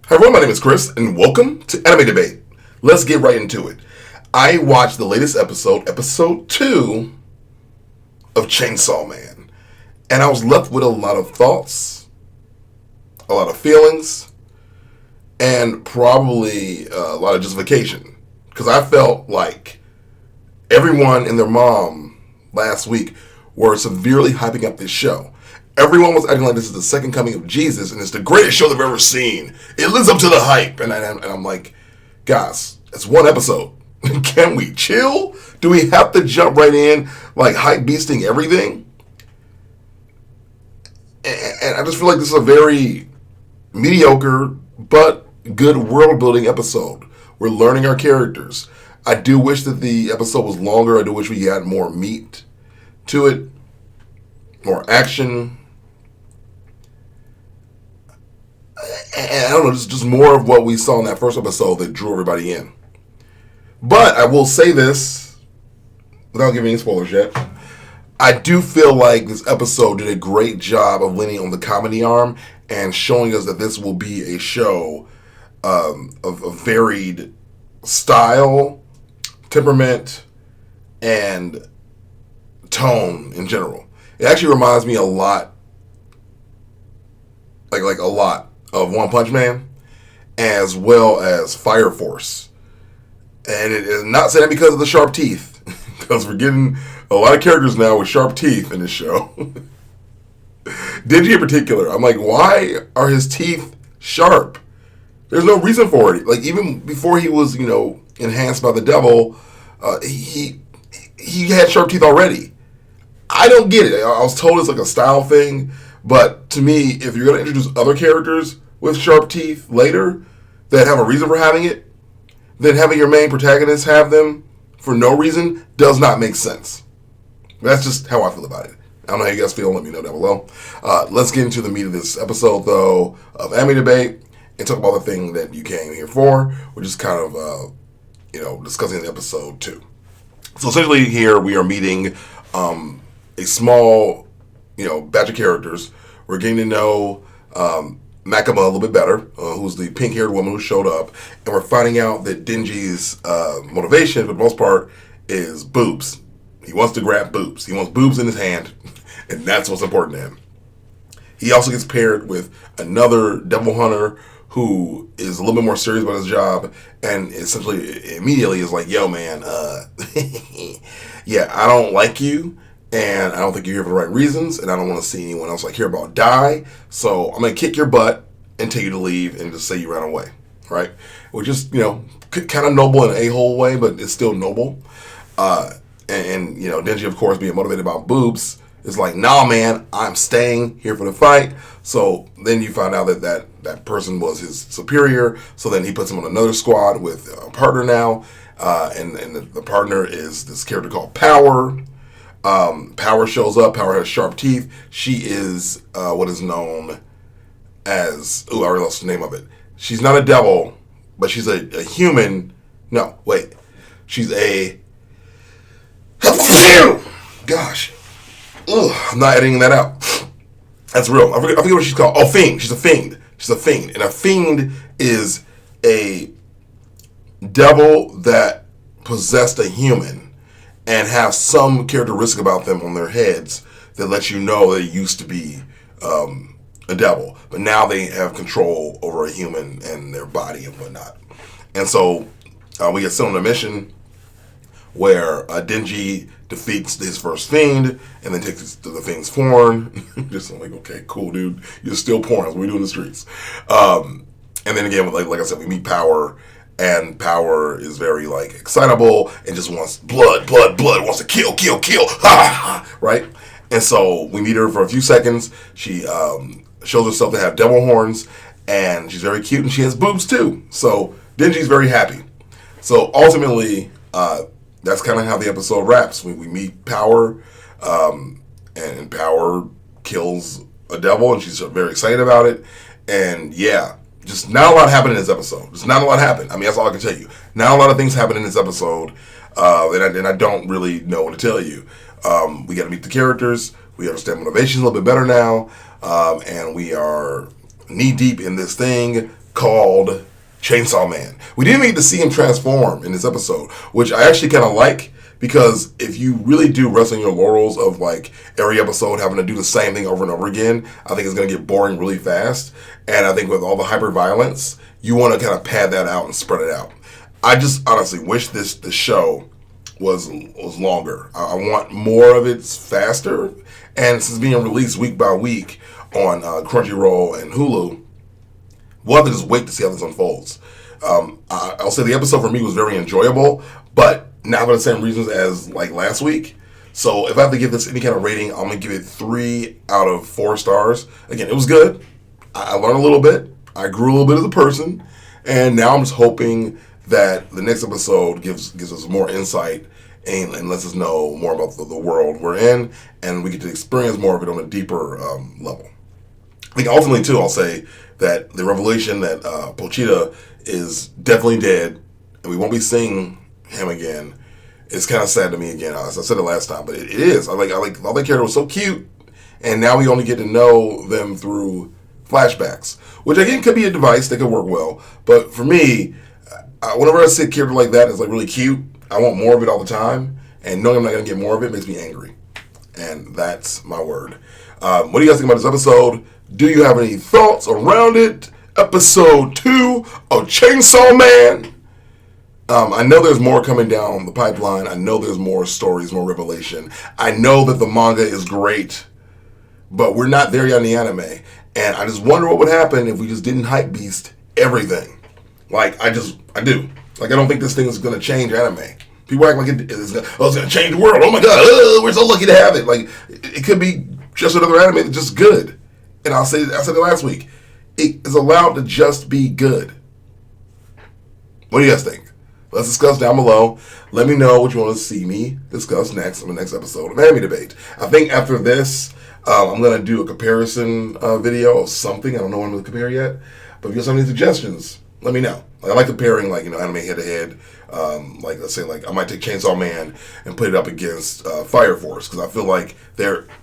Hi everyone, my name is Chris, and welcome to Anime Debate. Let's get right into it. I watched the latest episode 2 of Chainsaw Man, and I was left with a lot of thoughts, a lot of feelings, and probably a lot of justification. Because I felt like everyone and their mom last week were severely hyping up this show. Everyone was acting like this is the second coming of Jesus and it's the greatest show they've ever seen. It lives up to the hype. And I'm like, guys, it's one episode. Can we chill? Do we have to jump right in, like hype beasting everything? And I just feel like this is a very mediocre but good world building episode. We're learning our characters. I do wish that the episode was longer. I do wish we had more meat to it, more action. And I don't know, just more of what we saw in that first episode that drew everybody in. But I will say this, without giving any spoilers yet, I do feel like this episode did a great job of leaning on the comedy arm and showing us that this will be a show of a varied style, temperament, and tone in general. It actually reminds me a lot, like a lot, of One Punch Man, as well as Fire Force. And it is not saying that because of the sharp teeth, because we're getting a lot of characters now with sharp teeth in this show. Denji in particular, I'm like, why are his teeth sharp? There's no reason for it. Like, even before he was, enhanced by the devil, he had sharp teeth already. I don't get it. I was told it's like a style thing, but to me, if you're going to introduce other characters with sharp teeth later that have a reason for having it, then having your main protagonist have them for no reason does not make sense. That's just how I feel about it. I don't know how you guys feel. Let me know down below. Let's get into the meat of this episode, though, of Anime Debate and talk about the thing that you came here for, which is kind of, discussing the episode 2. So essentially here we are meeting a small, batch of characters. We're getting to know Makima a little bit better, who's the pink-haired woman who showed up, and we're finding out that Denji's motivation, for the most part, is boobs. He wants to grab boobs. He wants boobs in his hand, and that's what's important to him. He also gets paired with another devil hunter who is a little bit more serious about his job, and essentially immediately is like, yo, man, yeah, I don't like you, and I don't think you're here for the right reasons, and I don't want to see anyone else I care about die, so I'm going to kick your butt and tell you to leave and just say you ran away, right? Which is, kind of noble in an a-hole way, but it's still noble. And Denji, of course, being motivated about boobs, is like, nah, man, I'm staying here for the fight. So then you find out that person was his superior, so then he puts him on another squad with a partner now, and the partner is this character called Power. Power shows up. Power has sharp teeth. She is what is known as... I already lost the name of it. She's not a devil, but she's a human. No, wait. She's a... Gosh. Ugh, I'm not editing that out. That's real. I forget what she's called. Oh, fiend. She's a fiend. She's a fiend. And a fiend is a devil that possessed a human and have some characteristic about them on their heads that lets you know they used to be a devil, but now they have control over a human and their body and whatnot. And so we get sent on a mission where Denji defeats his first fiend and then takes the fiend's porn. Just like, okay, cool, dude. You're still porn. That's what we do in the streets. And then again, like I said, we meet Power. And Power is very, excitable and just wants blood, wants to kill, right? And so we meet her for a few seconds. She shows herself to have devil horns, and she's very cute, and she has boobs, too. So Denji's very happy. So ultimately, that's kind of how the episode wraps. We meet Power, and Power kills a devil, and she's very excited about it. And, yeah. Just not a lot happened in this episode. Just not a lot happened. I mean, that's all I can tell you. Not a lot of things happened in this episode, and I don't really know what to tell you. We got to meet the characters. We understand motivations a little bit better now, and we are knee deep in this thing called Chainsaw Man. We didn't need to see him transform in this episode, which I actually kind of like, because if you really do rest on your laurels of like every episode having to do the same thing over and over again, I think it's going to get boring really fast. And I think with all the hyper violence, you want to kind of pad that out and spread it out. I just honestly wish the show was longer. I want more of it faster. And since it's being released week by week on Crunchyroll and Hulu, we'll have to just wait to see how this unfolds. I'll say the episode for me was very enjoyable, but not for the same reasons as like last week. So if I have to give this any kind of rating, I'm going to give it 3 out of 4 stars. Again, it was good. I learned a little bit. I grew a little bit as a person. And now I'm just hoping that the next episode gives us more insight and lets us know more about the world we're in, and we get to experience more of it on a deeper level. I think ultimately, too, I'll say that the revelation that Pochita is definitely dead and we won't be seeing him again is kind of sad to me again. As I said it last time, but it is. I like all the characters was so cute, and now we only get to know them through flashbacks, which again could be a device that could work well. But for me, whenever I see a character like that is like really cute, I want more of it all the time, and knowing I'm not going to get more of it makes me angry. And that's my word. What do you guys think about this episode? Do you have any thoughts around it? Episode 2 of Chainsaw Man. I know there's more coming down the pipeline. I know there's more stories, more revelation. I know that the manga is great, but we're not there yet in the anime. And I just wonder what would happen if we just didn't hype beast everything. Like, I do. Like, I don't think this thing is going to change anime. People act like it's going to change the world. Oh my God, we're so lucky to have it. Like, it could be just another anime that's just good. And I said it last week. It is allowed to just be good. What do you guys think? Let's discuss down below. Let me know what you want to see me discuss next on the next episode of Anime Debate. I think after this, I'm going to do a comparison video of something. I don't know what I'm going to compare yet. But if you guys have any suggestions, let me know. I like comparing, like, anime head-to-head. Like, let's say, like, I might take Chainsaw Man and put it up against Fire Force, because I feel like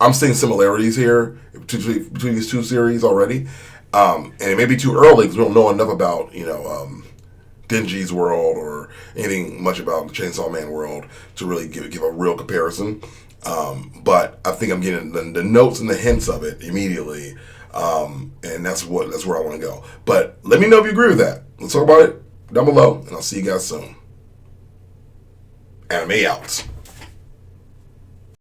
I'm seeing similarities here between these two series already. And it may be too early because we don't know enough about, Denji's world or anything much about the Chainsaw Man world to really give a real comparison. But I think I'm getting the notes and the hints of it immediately. And that's where I want to go. But let me know if you agree with that. Let's talk about it down below, and I'll see you guys soon. Anime out.